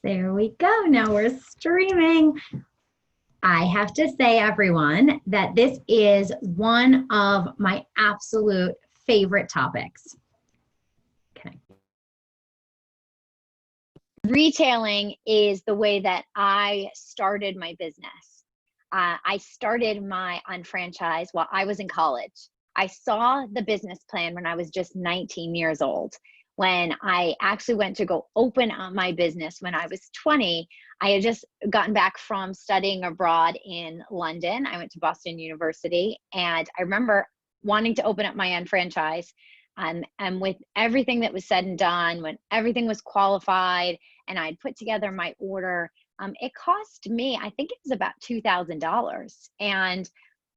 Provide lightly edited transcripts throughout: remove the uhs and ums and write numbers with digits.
There we go. Now we're streaming. I have to say, everyone, that this is one of my absolute favorite topics. Okay. Retailing is the way that I started my business. I started my unfranchise while I was in college. I saw the business plan when I was just 19 years old. When I actually went to go open up my business when I was 20, I had just gotten back from studying abroad in London. I went to Boston University, and I remember wanting to open up my own franchise. And with everything that was said and done, when everything was qualified and I'd put together my order, it cost me, I think it was about $2,000. And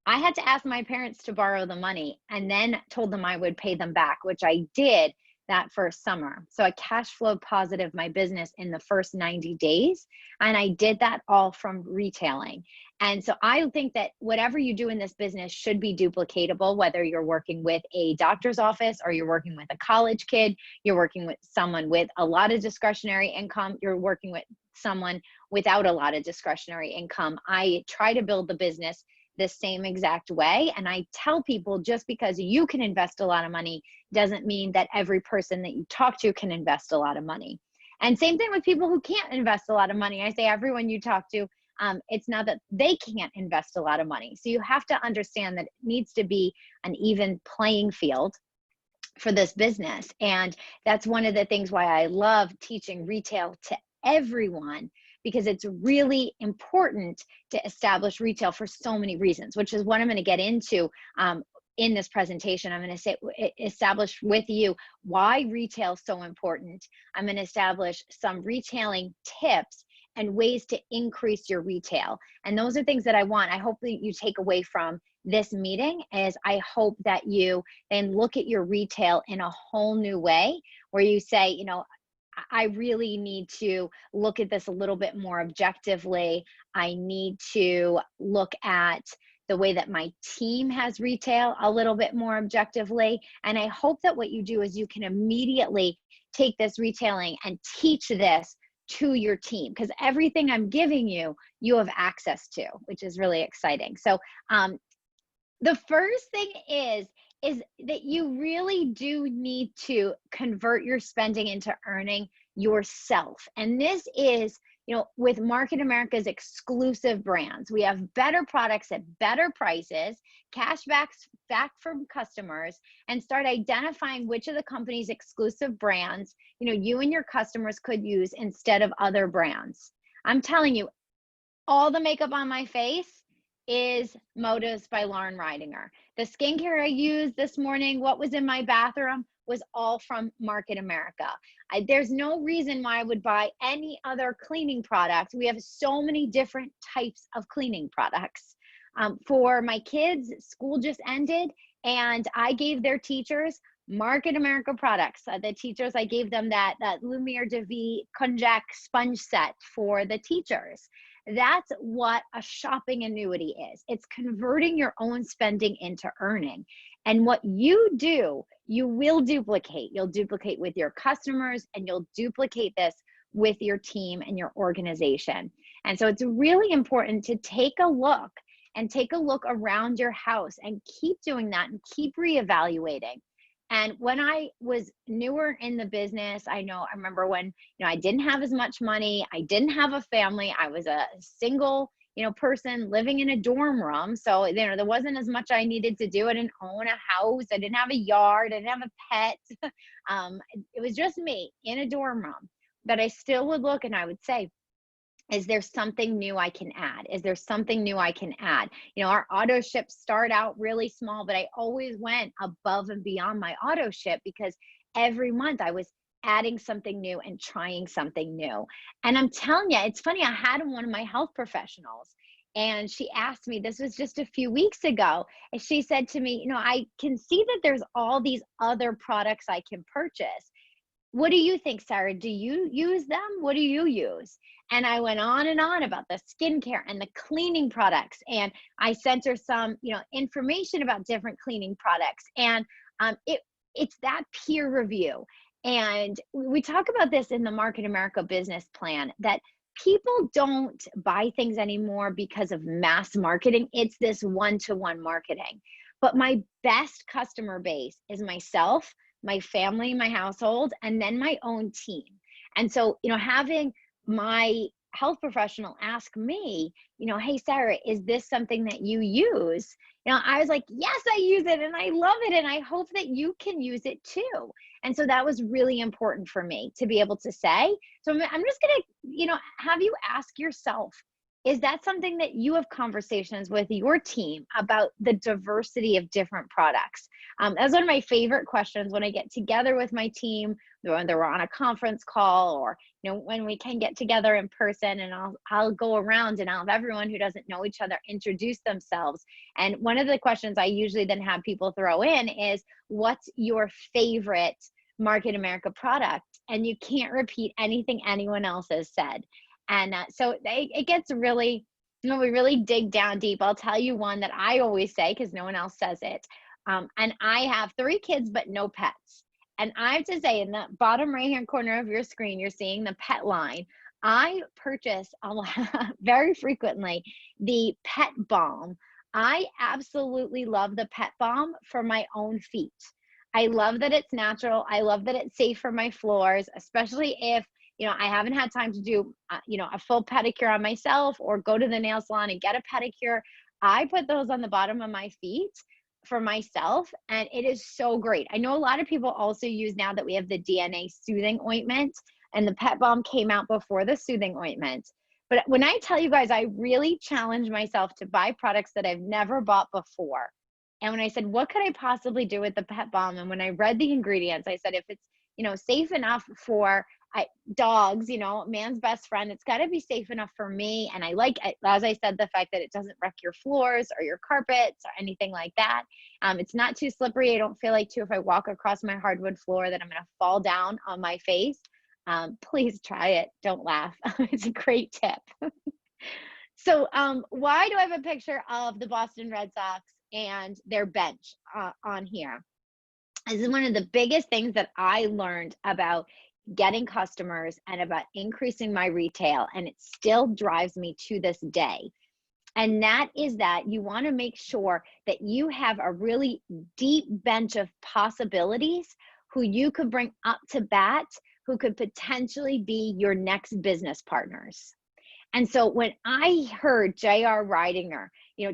I had to ask my parents to borrow the money and then told them I would pay them back, which I did that first summer. So I cash flow positive my business in the first 90 days. And I did that all from retailing. And so I think that whatever you do in this business should be duplicatable, whether you're working with a doctor's office or you're working with a college kid, you're working with someone with a lot of discretionary income, you're working with someone without a lot of discretionary income. I try to build the business the same exact way. And I tell people, just because you can invest a lot of money doesn't mean that every person that you talk to can invest a lot of money. And same thing with people who can't invest a lot of money. I say everyone you talk to, it's not that they can't invest a lot of money. So you have to understand that it needs to be an even playing field for this business. And that's one of the things why I love teaching retail to everyone, because it's really important to establish retail for so many reasons, which is what I'm going to get into in this presentation. I'm going to establish with you why retail is so important. I'm going to establish some retailing tips and ways to increase your retail. And those are things that I hope that you take away from this meeting. Is I hope that you then look at your retail in a whole new way, where you say, you know, I really need to look at this a little bit more objectively. I need to look at the way that my team has retail a little bit more objectively. And I hope that what you do is you can immediately take this retailing and teach this to your team, because everything I'm giving you, you have access to, which is really exciting. So the first thing is that you really do need to convert your spending into earning yourself. And this is, you know, with Market America's exclusive brands, we have better products at better prices, cashbacks back from customers, and start identifying which of the company's exclusive brands, you know, you and your customers could use instead of other brands. I'm telling you, all the makeup on my face is Motives by Lauren Ridinger. The skincare I used this morning, what was in my bathroom, was all from Market America. There's no reason why I would buy any other cleaning product. We have so many different types of cleaning products. For my kids, school just ended, and I gave their teachers Market America products. The teachers, I gave them that Lumiere de Vie Konjac sponge set for the teachers. That's what a shopping annuity is. It's converting your own spending into earning. And what you do, you will duplicate. You'll duplicate with your customers, and you'll duplicate this with your team and your organization. And so it's really important to take a look around your house and keep doing that and keep reevaluating. And when I was newer in the business, I remember when, you know, I didn't have as much money. I didn't have a family. I was a single, you know, person living in a dorm room. So, you know, there wasn't as much I needed to do. I didn't own a house. I didn't have a yard. I didn't have a pet. It was just me in a dorm room. But I still would look and I would say, is there something new I can add? Is there something new I can add? You know, our auto ship start out really small, but I always went above and beyond my auto ship, because every month I was adding something new and trying something new. And I'm telling you, it's funny, I had one of my health professionals, and she asked me, this was just a few weeks ago, and she said to me, you know, I can see that there's all these other products I can purchase. What do you think, Sarah? Do you use them? What do you use? And I went on and on about the skincare and the cleaning products. And I sent her some, you know, information about different cleaning products. And it's that peer review. And we talk about this in the Market America business plan, that people don't buy things anymore because of mass marketing. It's this one-to-one marketing. But my best customer base is myself, my family, my household, and then my own team. And so, having my health professional ask me, hey, Sarah, is this something that you use? I was like, yes, I use it and I love it. And I hope that you can use it too. And so that was really important for me to be able to say. So I'm just going to, have you ask yourself, is that something that you have conversations with your team about, the diversity of different products? That's one of my favorite questions when I get together with my team, whether we're on a conference call or, when we can get together in person, and I'll go around and I'll have everyone who doesn't know each other introduce themselves. And one of the questions I usually then have people throw in is, what's your favorite Market America product? And you can't repeat anything anyone else has said. And so it gets really, we really dig down deep. I'll tell you one that I always say, because no one else says it. And I have 3 kids, but no pets. And I have to say, in the bottom right-hand corner of your screen, you're seeing the pet line. I purchase very frequently the pet balm. I absolutely love the pet balm for my own feet. I love that it's natural. I love that it's safe for my floors, especially if, I haven't had time to do, a full pedicure on myself or go to the nail salon and get a pedicure. I put those on the bottom of my feet for myself, and it is so great. I know a lot of people also use, now that we have the DNA soothing ointment, and the pet balm came out before the soothing ointment. But when I tell you guys, I really challenge myself to buy products that I've never bought before. And when I said, what could I possibly do with the pet balm? And when I read the ingredients, I said, if it's, safe enough for dogs, man's best friend, it's got to be safe enough for me. And I like, as I said, the fact that it doesn't wreck your floors or your carpets or anything like that. It's not too slippery. I don't feel like if I walk across my hardwood floor that I'm going to fall down on my face. Please try it. Don't laugh. It's a great tip. So why do I have a picture of the Boston Red Sox and their bench on here? This is one of the biggest things that I learned about getting customers and about increasing my retail, and it still drives me to this day. And that is that you want to make sure that you have a really deep bench of possibilities who you could bring up to bat, who could potentially be your next business partners. And so when I heard J.R. Ridinger,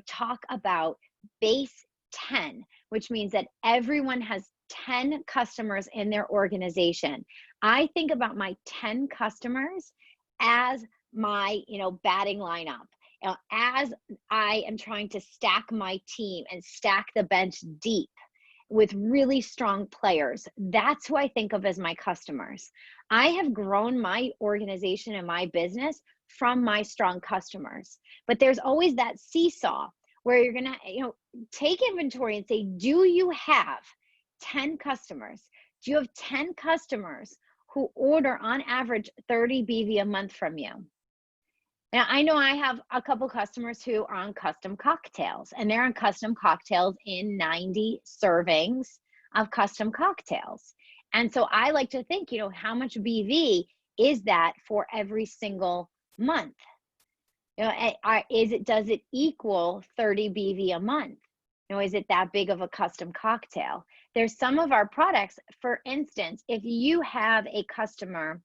talk about base 10, which means that everyone has 10 customers in their organization, I think about my 10 customers as my, batting lineup. As I am trying to stack my team and stack the bench deep with really strong players, that's who I think of as my customers. I have grown my organization and my business from my strong customers, but there's always that seesaw where you're gonna, take inventory and say, do you have 10 customers? Do you have 10 customers who order on average 30 BV a month from you? Now, I know I have a couple customers who are on custom cocktails, and they're on custom cocktails in 90 servings of custom cocktails. And so I like to think, how much BV is that for every single month? Does it equal 30 BV a month? Is it that big of a custom cocktail? There's some of our products, for instance, if you have a customer,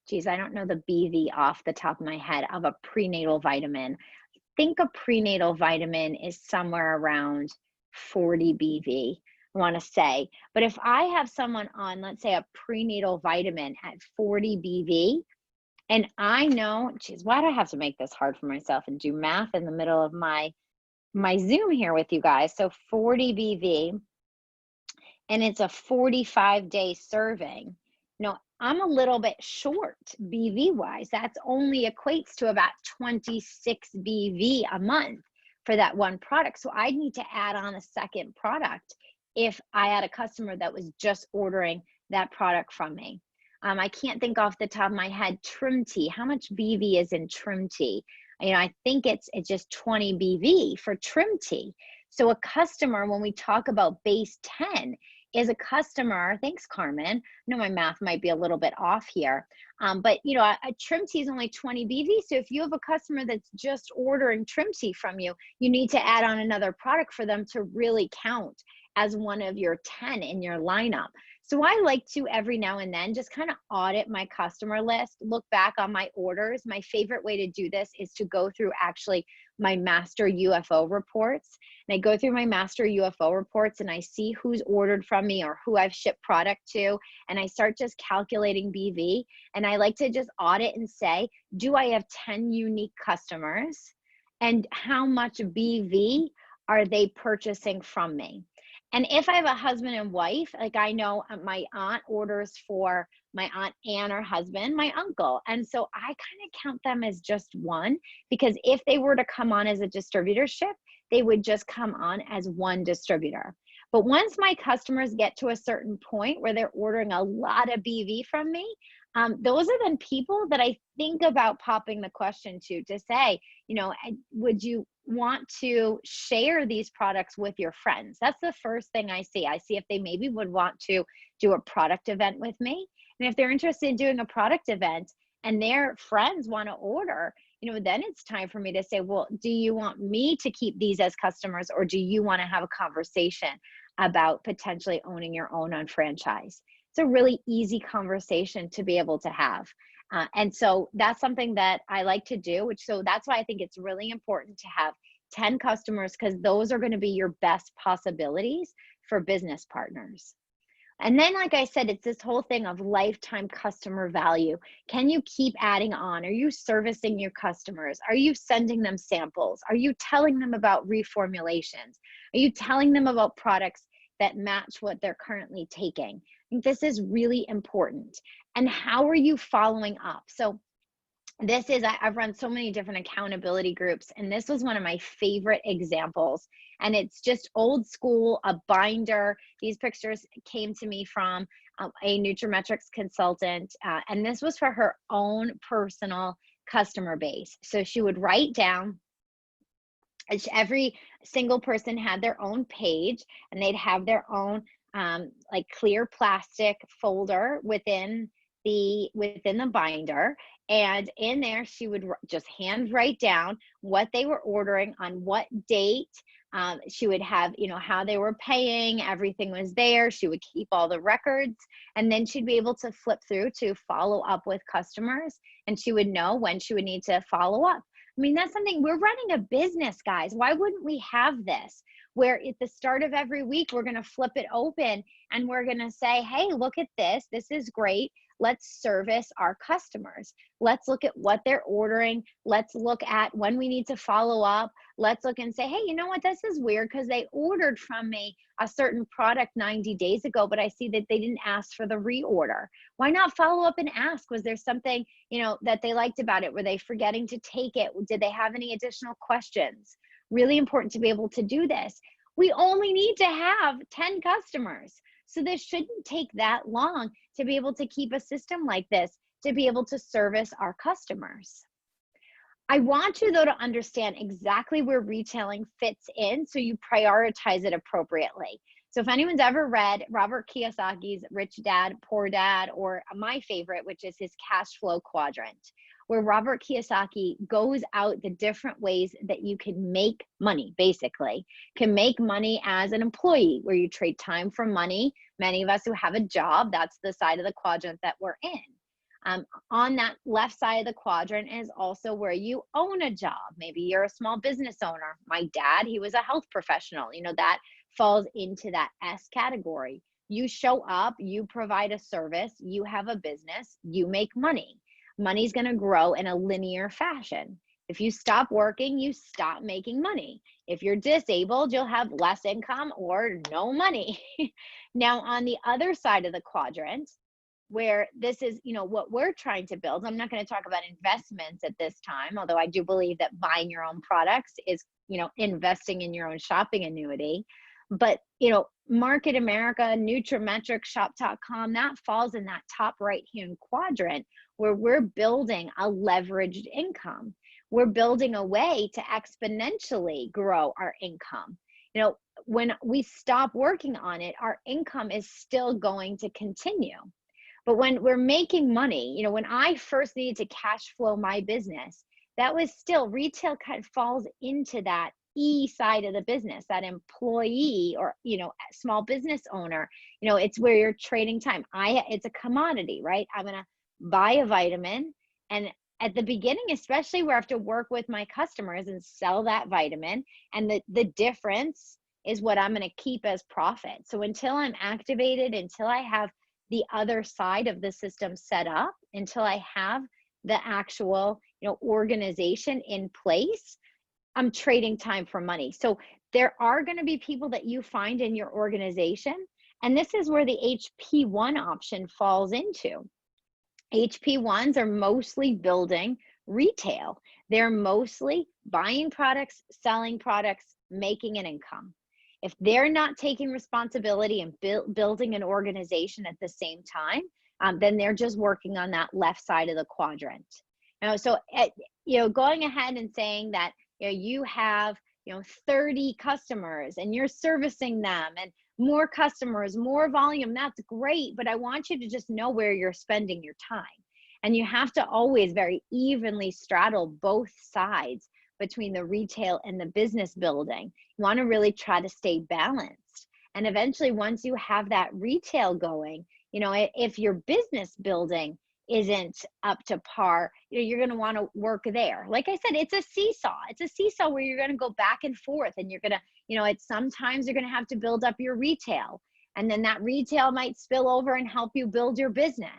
geez, I don't know the BV off the top of my head of a prenatal vitamin. I think a prenatal vitamin is somewhere around 40 BV, I want to say. But if I have someone on, let's say, a prenatal vitamin at 40 BV, and I know, geez, why do I have to make this hard for myself and do math in the middle of my Zoom here with you guys? So 40 BV, and it's a 45-day serving. I'm a little bit short BV wise. That's only equates to about 26 BV a month for that one product. So I need to add on a second product if I had a customer that was just ordering that product from me. I can't think off the top of my head, trim tea. How much BV is in trim tea? I think it's just 20 BV for trim tea. So a customer, when we talk about base 10, is a customer, thanks Carmen, I know my math might be a little bit off here, but you know, a trim tea is only 20 BV. So if you have a customer that's just ordering trim tea from you, you need to add on another product for them to really count as one of your 10 in your lineup. So I like to every now and then just kind of audit my customer list, look back on my orders. My favorite way to do this is to go through actually my master UFO reports. And I go through my master UFO reports and I see who's ordered from me or who I've shipped product to. And I start just calculating BV. And I like to just audit and say, do I have 10 unique customers? And how much BV are they purchasing from me? And if I have a husband and wife, like I know my aunt orders for my aunt and her husband, my uncle. And so I kind of count them as just one, because if they were to come on as a distributorship, they would just come on as one distributor. But once my customers get to a certain point where they're ordering a lot of BV from me, those are then people that I think about popping the question to say, you know, would you want to share these products with your friends? That's the first thing I see. I see if they maybe would want to do a product event with me. And if they're interested in doing a product event and their friends want to order, you know, then it's time for me to say, well, do you want me to keep these as customers, or do you want to have a conversation about potentially owning your own on franchise? It's a really easy conversation to be able to have. And so that's something that I like to do, so that's why I think it's really important to have 10 customers, because those are going to be your best possibilities for business partners. And then, like I said, it's this whole thing of lifetime customer value. Can you keep adding on? Are you servicing your customers? Are you sending them samples? Are you telling them about reformulations? Are you telling them about products that match what they're currently taking? I think this is really important. And how are you following up? So this is, I've run so many different accountability groups, and this was one of my favorite examples. And it's just old school, a binder. These pictures came to me from a nutraMetrix consultant, and this was for her own personal customer base. So she would write down, every single person had their own page, and they'd have their own like clear plastic folder within the binder. And in there, she would just hand write down what they were ordering on what date. She would have, you know, how they were paying, everything was there. She would keep all the records, and then she'd be able to flip through to follow up with customers, and she would know when she would need to follow up. I mean, that's something, we're running a business, guys. Why wouldn't we have this? Where at the start of every week, we're going to flip it open and we're going to say, hey, look at this. This is great. Let's service our customers. Let's look at what they're ordering. Let's look at when we need to follow up. Let's look and say, hey, you know what? This is weird because they ordered from me a certain product 90 days ago, but I see that they didn't ask for the reorder. Why not follow up and ask? Was there something, you know, that they liked about it? Were they forgetting to take it? Did they have any additional questions? Really important to be able to do this. We only need to have 10 customers. So this shouldn't take that long to be able to keep a system like this, to be able to service our customers. I want you, though, to understand exactly where retailing fits in so you prioritize it appropriately. So if anyone's ever read Robert Kiyosaki's Rich Dad, Poor Dad, or my favorite, which is his cash flow quadrant, where Robert Kiyosaki goes out the different ways that you can make money, basically, can make money as an employee, where you trade time for money. Many of us who have a job, that's the side of the quadrant that we're in. On that left side of the quadrant is also where you own a job. Maybe you're a small business owner. My dad, he was a health professional. You know, that falls into that S category. You show up, you provide a service, you have a business, you make money. Money's going to grow in a linear fashion. If you stop working, you stop making money. If you're disabled, you'll have less income or no money. Now, on the other side of the quadrant, where this is, you know, what we're trying to build, I'm not going to talk about investments at this time, although I do believe that buying your own products is, you know, investing in your own shopping annuity. But, you know, Market America, nutraMetrix, shop.com, that falls in that top right-hand quadrant where we're building a leveraged income. We're building a way to exponentially grow our income. You know, when we stop working on it, our income is still going to continue. But when we're making money, when I first needed to cash flow my business, that was still retail kind of falls into that E side of the business, that employee or, small business owner. It's where you're trading time. It's a commodity, right? I'm going to buy a vitamin, and at the beginning, especially where I have to work with my customers and sell that vitamin, and the difference is what I'm going to keep as profit. So until I'm activated, until I have the other side of the system set up, until I have the actual, organization in place, I'm trading time for money. So there are going to be people that you find in your organization, and this is where the HP1 option falls into. HP1s are mostly building retail. They're mostly buying products, selling products, making an income. If they're not taking responsibility and building an organization at the same time, then they're just working on that left side of the quadrant. So going ahead and saying that you have 30 customers and you're servicing them and more customers, more volume, that's great, but I want you to just know where you're spending your time. And you have to always very evenly straddle both sides between the retail and the business building. You want to really try to stay balanced. And eventually, once you have that retail going, if your business building isn't up to par, you're going to want to work there. Like I said, it's a seesaw. It's a seesaw where you're going to go back and forth, and you're going to, it's sometimes you're going to have to build up your retail, and then that retail might spill over and help you build your business.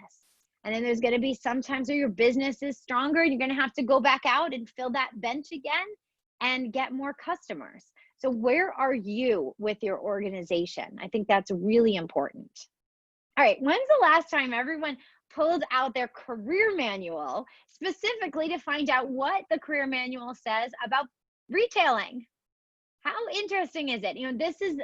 And then there's going to be sometimes where your business is stronger and you're going to have to go back out and fill that bench again and get more customers. So where are you with your organization? I think that's really important. All right, when's the last time everyone pulled out their career manual specifically to find out what the career manual says about retailing? How interesting is it? This is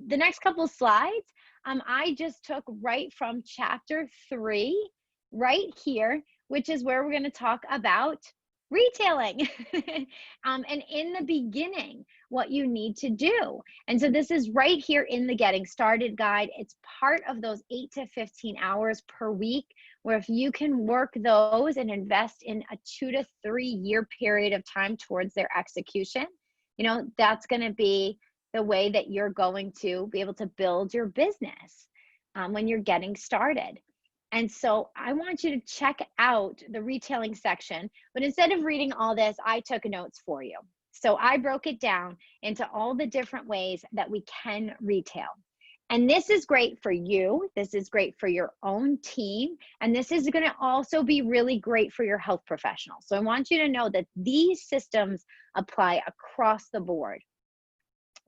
the next couple slides. I just took right from chapter 3 right here, which is where we're going to talk about retailing. And in the beginning, what you need to do. And so this is right here in the Getting Started guide. It's part of those 8 to 15 hours per week, where if you can work those and invest in a 2 to 3 year period of time towards their execution, that's going to be the way that you're going to be able to build your business when you're getting started. And so I want you to check out the retailing section, but instead of reading all this, I took notes for you. So I broke it down into all the different ways that we can retail. And this is great for you. This is great for your own team. And this is going to also be really great for your health professionals. So I want you to know that these systems apply across the board.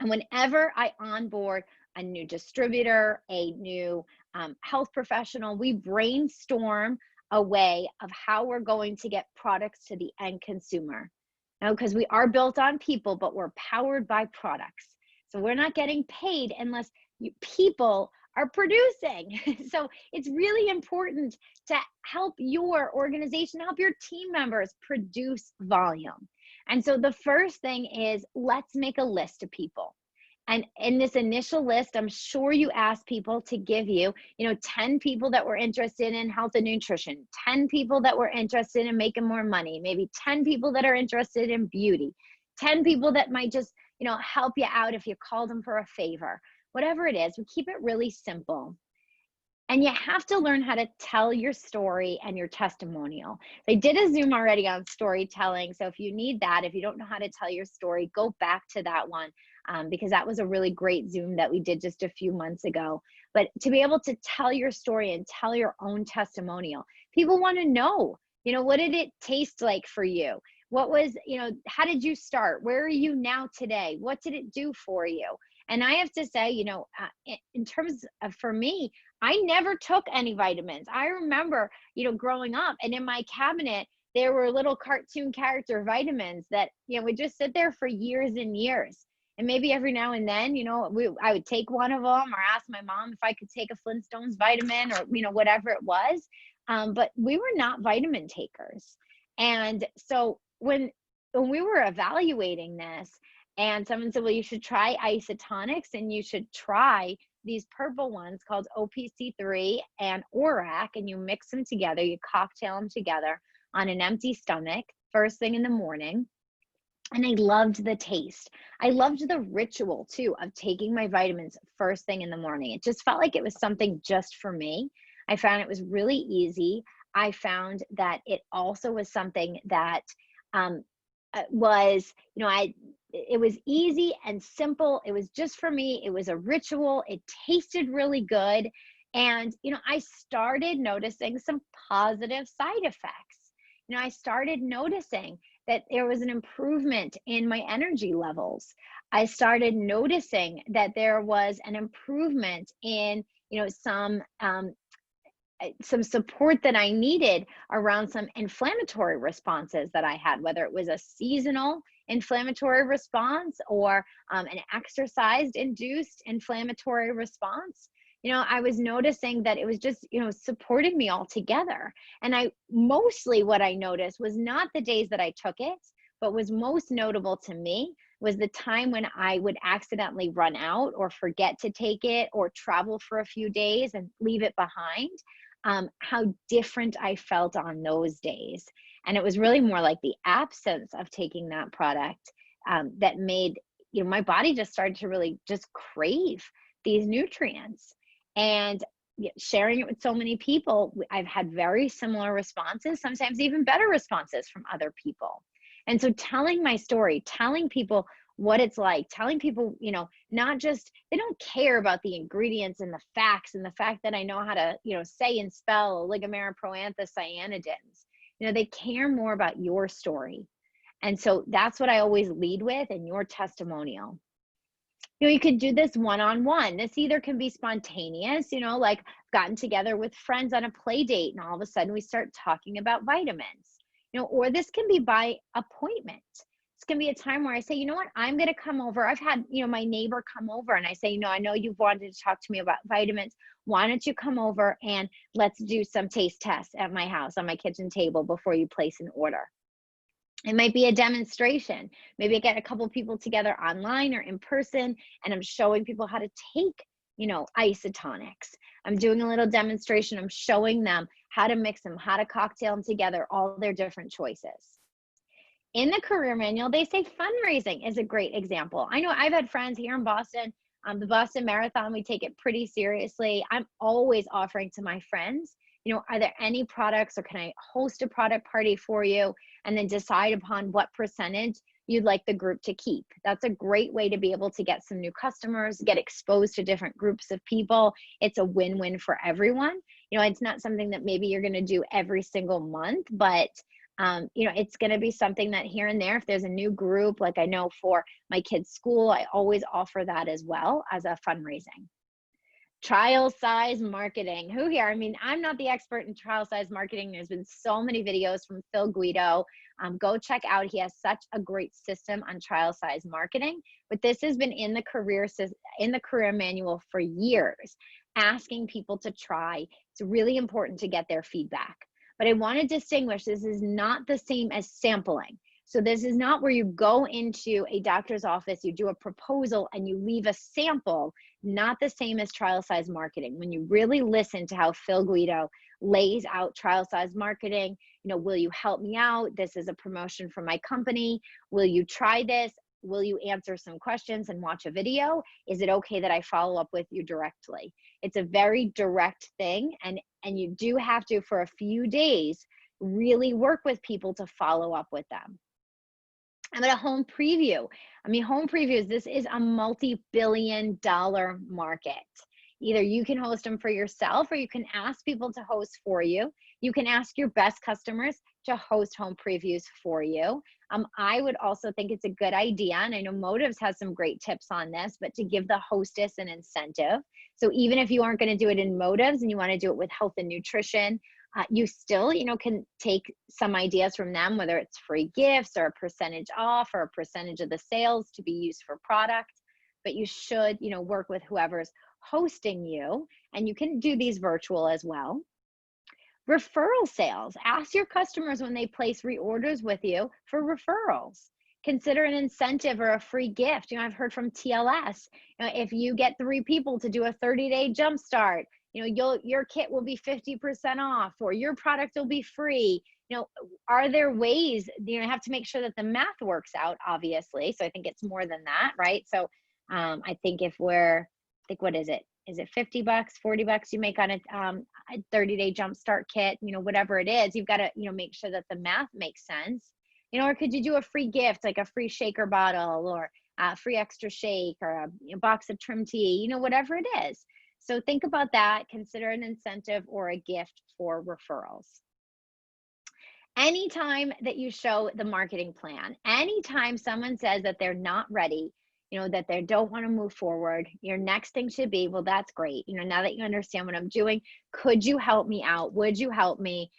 And whenever I onboard a new distributor, a new health professional, we brainstorm a way of how we're going to get products to the end consumer. Because we are built on people, but we're powered by products. So we're not getting paid unless people are producing. So it's really important to help your organization, help your team members produce volume. And so the first thing is, let's make a list of people. And in this initial list, I'm sure you asked people to give you, 10 people that were interested in health and nutrition, 10 people that were interested in making more money, maybe 10 people that are interested in beauty, 10 people that might just, help you out if you called them for a favor. Whatever it is, we keep it really simple. And you have to learn how to tell your story and your testimonial. I did a Zoom already on storytelling. So if you need that, if you don't know how to tell your story, go back to that one. Because that was a really great Zoom that we did just a few months ago. But to be able to tell your story and tell your own testimonial, people want to know, what did it taste like for you? What was, how did you start? Where are you now today? What did it do for you? And I have to say, in terms of, for me, I never took any vitamins. I remember, growing up, and in my cabinet, there were little cartoon character vitamins that, would just sit there for years and years. And maybe every now and then, I would take one of them or ask my mom if I could take a Flintstones vitamin or, whatever it was. But we were not vitamin takers. And so when we were evaluating this, And someone said, well, you should try isotonics and you should try these purple ones called OPC3 and ORAC, and you mix them together, you cocktail them together on an empty stomach first thing in the morning. And I loved the taste. I loved the ritual too of taking my vitamins first thing in the morning. It just felt like it was something just for me. I found it was really easy. I found that it also was something that um, was, it was easy and simple. It was just for me. It was a ritual. It tasted really good. And, I started noticing some positive side effects. I started noticing that there was an improvement in my energy levels. I started noticing that there was an improvement in, some support that I needed around some inflammatory responses that I had, whether it was a seasonal inflammatory response or an exercise induced inflammatory response. I was noticing that it was just, supporting me all together. And mostly what I noticed was not the days that I took it, but was most notable to me was the time when I would accidentally run out or forget to take it or travel for a few days and leave it behind. How different I felt on those days. And it was really more like the absence of taking that product that made, my body just started to really just crave these nutrients. And sharing it with so many people, I've had very similar responses, sometimes even better responses from other people. And so telling my story, telling people what it's like, telling people, not just, they don't care about the ingredients and the facts and the fact that I know how to, say and spell oligomera proanthocyanidins. They care more about your story. And so that's what I always lead with, in your testimonial. You could do this one-on-one. This either can be spontaneous, like gotten together with friends on a play date and all of a sudden we start talking about vitamins, or this can be by appointment. It's going to be a time where I say, you know what, I'm going to come over. I've had, my neighbor come over and I say, I know you've wanted to talk to me about vitamins. Why don't you come over and let's do some taste tests at my house on my kitchen table before you place an order. It might be a demonstration. Maybe I get a couple people together online or in person, and I'm showing people how to take, isotonics. I'm doing a little demonstration. I'm showing them how to mix them, how to cocktail them together, all their different choices. In the career manual, they say fundraising is a great example. I know I've had friends here in Boston, the Boston Marathon, we take it pretty seriously. I'm always offering to my friends, are there any products, or can I host a product party for you? And then decide upon what percentage you'd like the group to keep. That's a great way to be able to get some new customers, get exposed to different groups of people. It's a win-win for everyone. It's not something that maybe you're going to do every single month, but it's going to be something that here and there, if there's a new group, like I know for my kids' school, I always offer that as well as a fundraising. Trial size marketing. Who here? I mean, I'm not the expert in trial size marketing. There's been so many videos from Phil Guido. Go check out. He has such a great system on trial size marketing. But this has been in the career manual for years, asking people to try. It's really important to get their feedback. But I want to distinguish, this is not the same as sampling. So this is not where you go into a doctor's office, you do a proposal and you leave a sample, not the same as trial size marketing. When you really listen to how Phil Guido lays out trial size marketing, will you help me out? This is a promotion for my company. Will you try this? Will you answer some questions and watch a video? Is it okay that I follow up with you directly? It's a very direct thing. And you do have to, for a few days, really work with people to follow up with them. I'm at a home preview. Home previews, this is a multi-billion-dollar market. Either you can host them for yourself or you can ask people to host for you. You can ask your best customers to host home previews for you. I would also think it's a good idea, and I know Motives has some great tips on this, but to give the hostess an incentive. So even if you aren't going to do it in Motives and you want to do it with health and nutrition, you still, can take some ideas from them, whether it's free gifts or a percentage off or a percentage of the sales to be used for product. But you should, work with whoever's hosting you, and you can do these virtual as well. Referral sales. Ask your customers when they place reorders with you for referrals. consider an incentive or a free gift. You know, I've heard from TLS, you know, if you get 3 people to do a 30-day jump start, you know, your kit will be 50% off, or your product will be free. You know, are there ways, you know, I have to make sure that the math works out, obviously. So I think it's more than that, right? So I think if we're, I think, what is it? Is it 50 bucks, 40 bucks you make on a 30-day jumpstart kit, you know, whatever it is, you've got to, you know, make sure that the math makes sense. You know, or could you do a free gift, like a free shaker bottle, or a free extra shake, or a box of trim tea, you know, whatever it is. So think about that. Consider an incentive or a gift for referrals. Anytime that you show the marketing plan, anytime someone says that they're not ready, you know, that they don't want to move forward, your next thing should be, well, that's great. You know, now that you understand what I'm doing, could you help me out? Would you help me?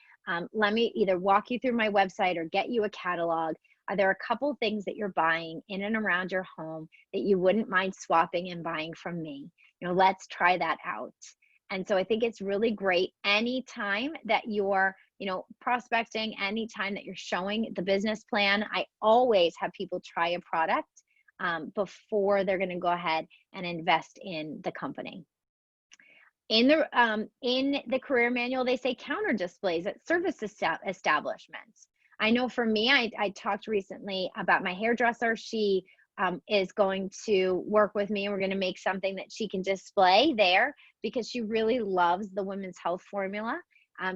Let me either walk you through my website or get you a catalog. Are there a couple things that you're buying in and around your home that you wouldn't mind swapping and buying from me? You know, let's try that out. And so I think it's really great anytime that you're, you know, prospecting, anytime that you're showing the business plan. I always have people try a product before they're going to go ahead and invest in the company. In the career manual, they say counter displays at service establishments. I know for me, I talked recently about my hairdresser. She is going to work with me, and we're going to make something that she can display there because she really loves the women's health formula.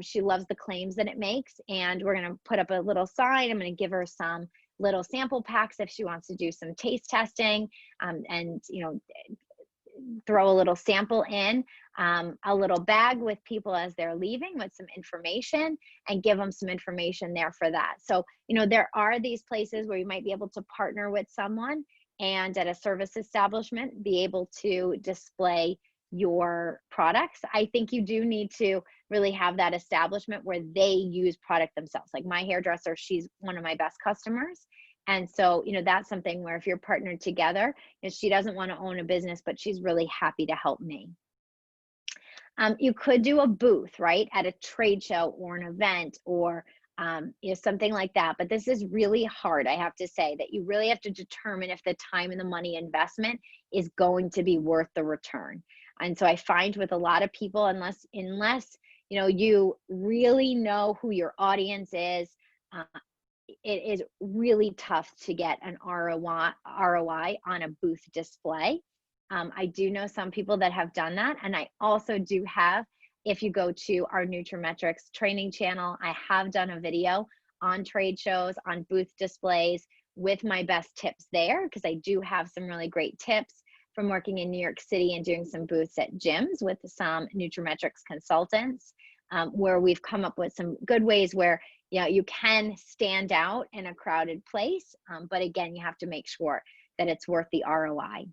She loves the claims that it makes, and we're going to put up a little sign. I'm going to give her some little sample packs if she wants to do some taste testing, and, you know, throw a little sample in a little bag with people as they're leaving with some information, and give them some information there for that. So, you know, there are these places where you might be able to partner with someone, and at a service establishment be able to display your products. I think you do need to really have that establishment where they use product themselves. Like my hairdresser, she's one of my best customers. And so, you know, that's something where if you're partnered together, and she doesn't want to own a business, but she's really happy to help me. You could do a booth, right, at a trade show or an event, or you know, something like that. But this is really hard. I have to say that you really have to determine if the time and the money investment is going to be worth the return. And so I find with a lot of people, unless you know, you really know who your audience is, it is really tough to get an ROI on a booth display. I do know some people that have done that. And I also do have, if you go to our nutraMetrix training channel, I have done a video on trade shows, on booth displays, with my best tips there, because I do have some really great tips from working in New York City and doing some booths at gyms with some nutraMetrix consultants, where we've come up with some good ways where, you know, you can stand out in a crowded place. But again, you have to make sure that it's worth the ROI.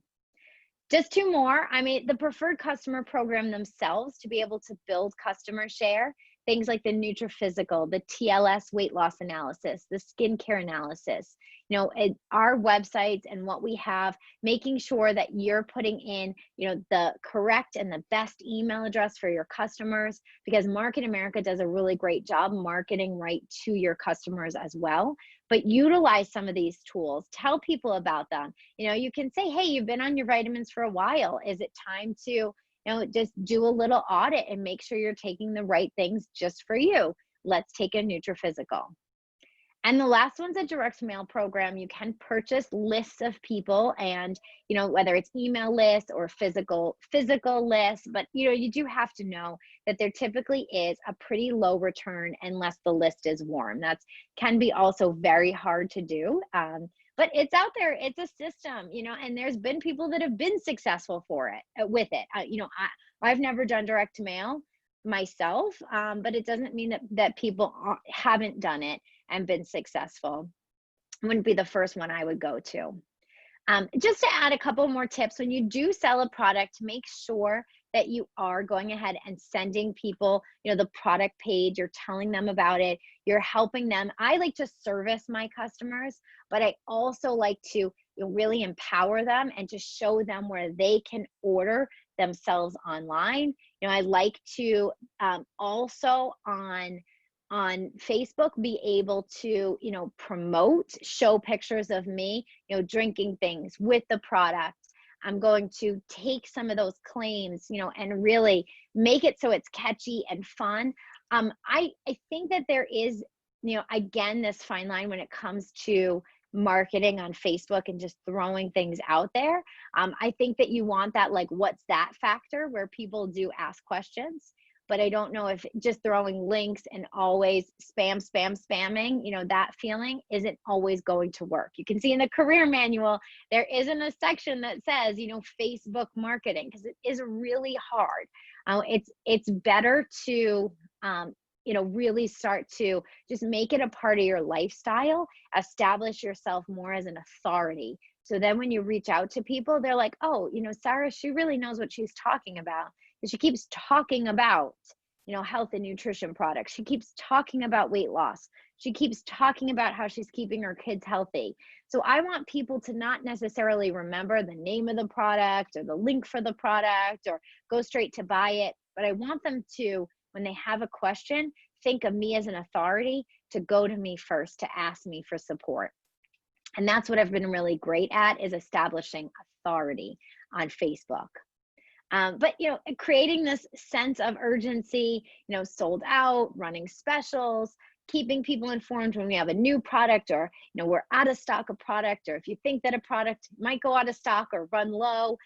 Just two more. I mean, the preferred customer program themselves, to be able to build customer share, things like the NutriPhysical, the TLS weight loss analysis, the skincare analysis, you know, our websites and what we have, making sure that you're putting in, you know, the correct and the best email address for your customers, because Market America does a really great job marketing right to your customers as well. But utilize some of these tools, tell people about them. You know, you can say, hey, you've been on your vitamins for a while. Is it time to, you know, just do a little audit and make sure you're taking the right things just for you? Let's take a NutriPhysical. And the last one's a direct mail program. You can purchase lists of people, and, you know, whether it's email lists or physical lists, but, you know, you do have to know that there typically is a pretty low return unless the list is warm. That's can be also very hard to do. But it's out there. It's a system, you know, and there's been people that have been successful with it. You know, I've never done direct mail myself, but it doesn't mean that people haven't done it and been successful. It wouldn't be the first one I would go to. Just to add a couple more tips, when you do sell a product, make sure that you are going ahead and sending people, you know, the product page. You're telling them about it. You're helping them. I like to service my customers, but I also like to, you know, really empower them and to show them where they can order themselves online. You know, I like to also on on Facebook be able to, promote, show pictures of me, drinking things with the product. I'm going to take some of those claims, and really make it so it's catchy and fun. I think that there is, again, this fine line when it comes to marketing on Facebook and just throwing things out there. I think that you want that, like, what's that factor where people do ask questions. But I don't know if just throwing links and always spamming, that feeling isn't always going to work. You can see in the career manual, there isn't a section that says, Facebook marketing, because it is really hard. It's better to, really start to just make it a part of your lifestyle, establish yourself more as an authority. So then when you reach out to people, they're like, oh, Sarah, she really knows what she's talking about. She keeps talking about, health and nutrition products. She keeps talking about weight loss. She keeps talking about how she's keeping her kids healthy. So I want people to not necessarily remember the name of the product or the link for the product or go straight to buy it, but I want them to, when they have a question, think of me as an authority to go to me first, to ask me for support. And that's what I've been really great at, is establishing authority on Facebook. But, creating this sense of urgency, sold out, running specials, keeping people informed when we have a new product, or, we're out of stock of product, or if you think that a product might go out of stock or run low,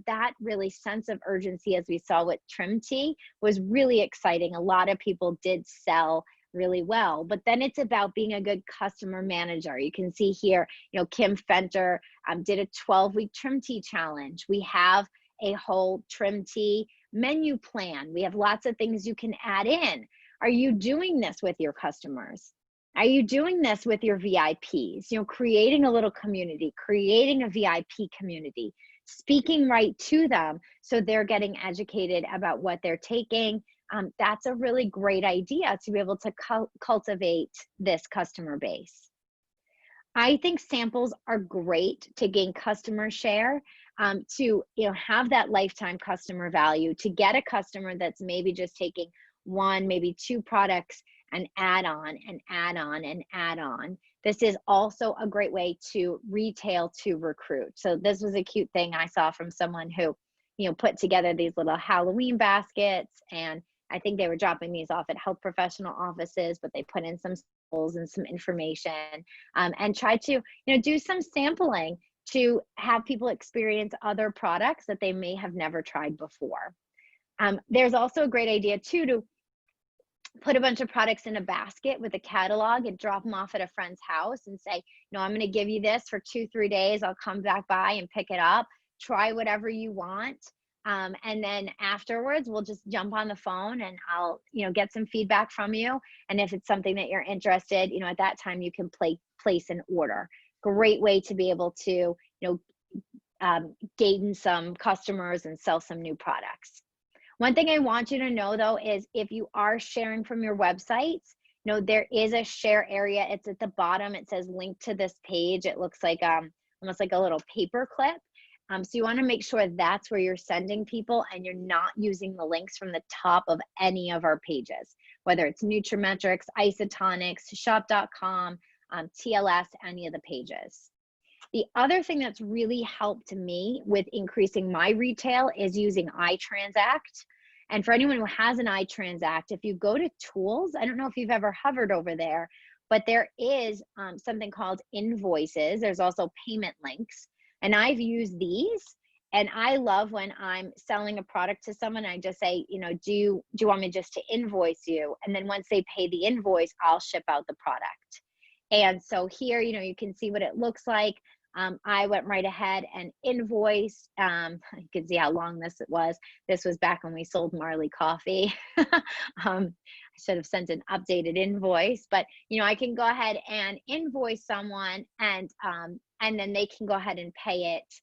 that really sense of urgency, as we saw with Trim Tea, was really exciting. A lot of people did sell really well, but then it's about being a good customer manager. You can see here, Kim Fenter did a 12-week Trim Tea challenge. We have a whole Trim Tea menu plan. We have lots of things you can add in. Are you doing this with your customers? Are you doing this with your VIPs? Creating a little community, creating a VIP community, speaking right to them so they're getting educated about what they're taking. That's a really great idea to be able to cultivate this customer base. I think samples are great to gain customer share, to have that lifetime customer value, to get a customer that's maybe just taking one, maybe two products and add on and add on and add on. This is also a great way to retail to recruit. So this was a cute thing I saw from someone who, put together these little Halloween baskets, and I think they were dropping these off at health professional offices, but they put in some samples and some information, and try to, do some sampling to have people experience other products that they may have never tried before. There's also a great idea too to put a bunch of products in a basket with a catalog and drop them off at a friend's house and say, I'm going to give you this for 2-3 days. I'll come back by and pick it up. Try whatever you want. And then afterwards, we'll just jump on the phone and I'll, get some feedback from you. And if it's something that you're interested, at that time you can place an order. Great way to be able to, gain some customers and sell some new products. One thing I want you to know though, is if you are sharing from your websites, there is a share area. It's at the bottom. It says link to this page. It looks like almost like a little paper clip. So you want to make sure that's where you're sending people and you're not using the links from the top of any of our pages, whether it's nutraMetrix, Isotonics, shop.com, TLS, any of the pages. The other thing that's really helped me with increasing my retail is using iTransact. And for anyone who has an iTransact, if you go to tools, I don't know if you've ever hovered over there, but there is something called invoices. There's also payment links. And I've used these, and I love when I'm selling a product to someone, I just say, do you want me just to invoice you? And then once they pay the invoice, I'll ship out the product. And so here, you can see what it looks like. I went right ahead and invoiced. You can see how long this was. This was back when we sold Marley coffee. I should have sent an updated invoice, but I can go ahead and invoice someone, and then they can go ahead and pay it,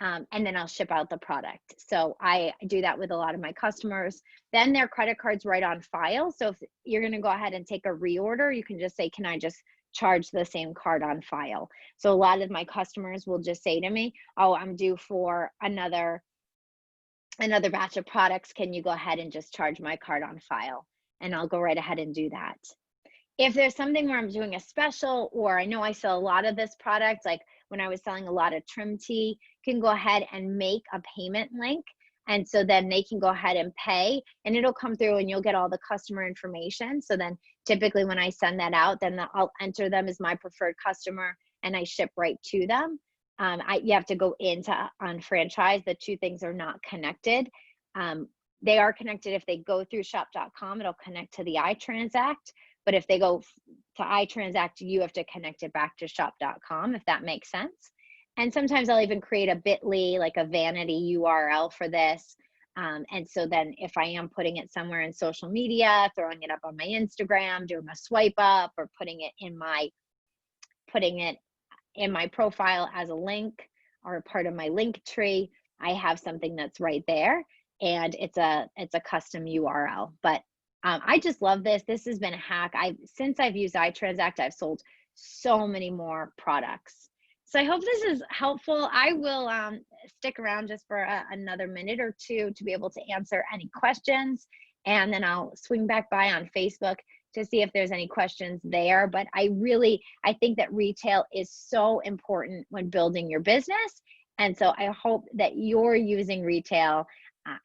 and then I'll ship out the product. So I do that with a lot of my customers. Then their credit card's right on file. So if you're going to go ahead and take a reorder, you can just say, can I just charge the same card on file? So a lot of my customers will just say to me, oh, I'm due for another batch of products. Can you go ahead and just charge my card on file? And I'll go right ahead and do that. if there's something where I'm doing a special, or I know I sell a lot of this product, like when I was selling a lot of trim tea, can go ahead and make a payment link. And so then they can go ahead and pay, and it'll come through and you'll get all the customer information. So then typically when I send that out, then I'll enter them as my preferred customer and I ship right to them. You have to go into on franchise. The two things are not connected. They are connected if they go through shop.com, it'll connect to the iTransact. But if they go to iTransact, you have to connect it back to shop.com, if that makes sense. And sometimes I'll even create a bit.ly, like a vanity URL for this. And so then if I am putting it somewhere in social media, throwing it up on my Instagram, doing a swipe up, or putting it in my profile as a link or part of my link tree, I have something that's right there, and it's a custom URL. But I just love this. This has been a hack. Since I've used iTransact, I've sold so many more products. So I hope this is helpful. I will stick around just for another minute or two to be able to answer any questions. And then I'll swing back by on Facebook to see if there's any questions there. But I think that retail is so important when building your business. And so I hope that you're using retail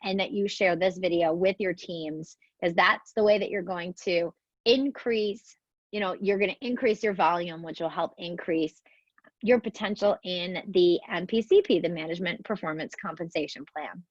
and that you share this video with your teams, because that's the way that you're going to increase, you're going to increase your volume, which will help increase your potential in the MPCP, the Management Performance Compensation Plan.